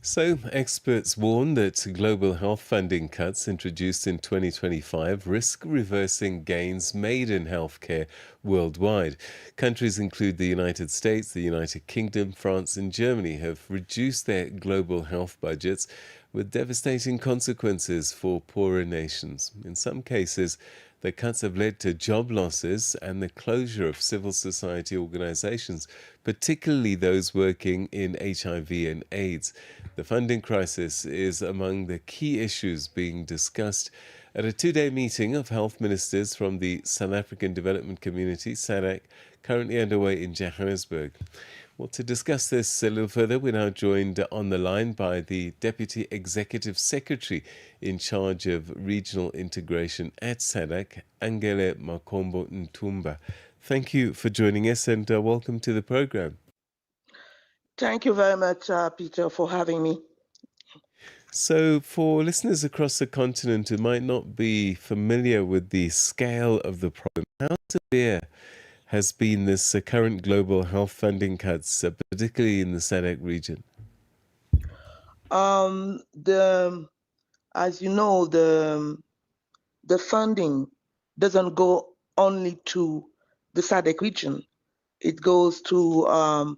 So, experts warn that global health funding cuts introduced in 2025 risk reversing gains made in healthcare worldwide. Countries include the United States, the United Kingdom, France, and Germany have reduced their global health budgets with devastating consequences for poorer nations. In some cases, the cuts have led to job losses and the closure of civil society organizations, particularly those working in HIV and AIDS. The funding crisis is among the key issues being discussed at a two-day meeting of health ministers from the South African Development Community, SADC, currently underway in Johannesburg. Well, to discuss this a little further, we're now joined on the line by the Deputy Executive Secretary in charge of regional integration at SADC, Angele Makombo Ntumba. Thank you for joining us and welcome to the program. Thank you very much, Peter, for having me. So, for listeners across the continent who might not be familiar with the scale of the problem, how severe has been this current global health funding cuts, particularly in the SADC region? As you know, the funding doesn't go only to the SADC region. It goes to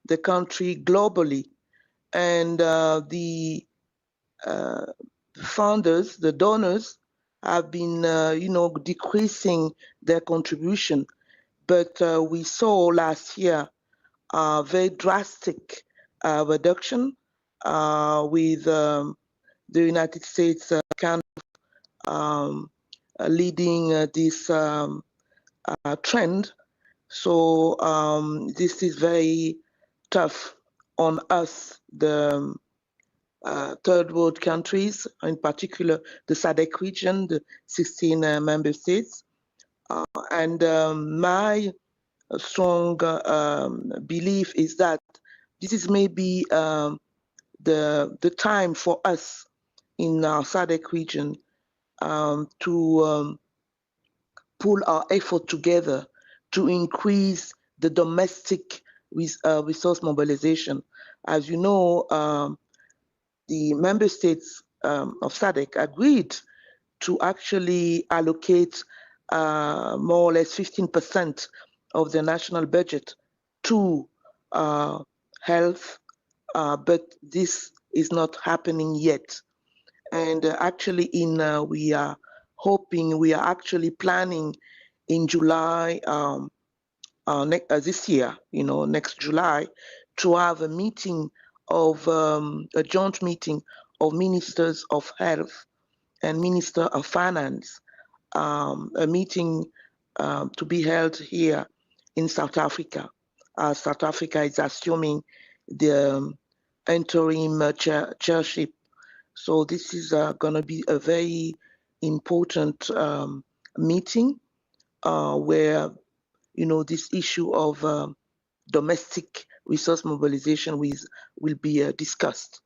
the country globally. And the funders, the donors, have been, decreasing their contribution. But we saw last year a very drastic reduction with the United States kind of leading this trend. So this is very tough on us, the third world countries, in particular the SADC region, the 16 member states. And my strong belief is that this is maybe the time for us in our SADC region to pull our effort together to increase the domestic resource mobilization. As you know, the member states of SADC agreed to actually allocate more or less 15% of the national budget to health, but this is not happening yet. And actually, we are actually planning in July this year, next July, to have a meeting of a joint meeting of ministers of health and minister of finance, a meeting to be held here in South Africa. South Africa is assuming the interim chairship. So this is going to be a very important meeting where, this issue of domestic resource mobilization will be discussed.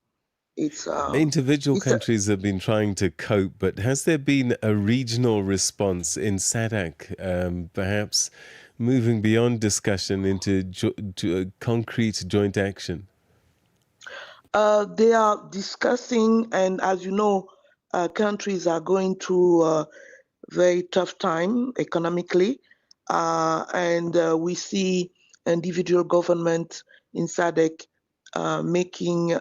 Individual countries have been trying to cope, but has there been a regional response in SADC, perhaps moving beyond discussion into concrete joint action? They are discussing, and as you know, countries are going through a very tough time economically, and we see individual government in SADC making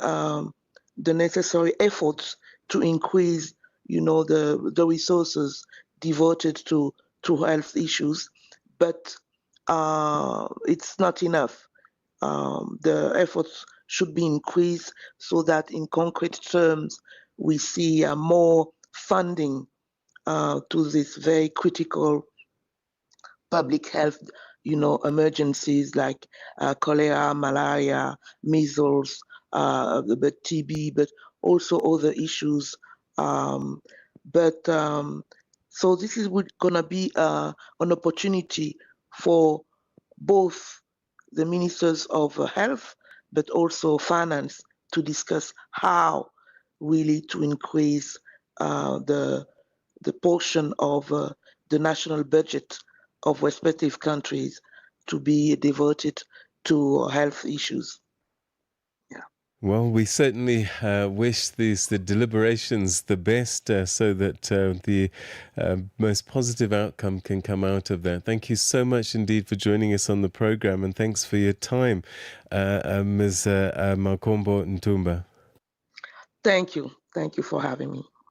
the necessary efforts to increase, the resources devoted to health issues, but it's not enough. The efforts should be increased so that in concrete terms, we see more funding to this very critical public health, emergencies like cholera, malaria, measles, but TB, but also other issues. So this is going to be an opportunity for both the ministers of health, but also finance to discuss how really to increase the portion of the national budget of respective countries to be devoted to health issues. Well, we certainly wish the deliberations the best so that the most positive outcome can come out of that. Thank you so much indeed for joining us on the program, and thanks for your time, Ms. Makombo Ntumba. Thank you. Thank you for having me.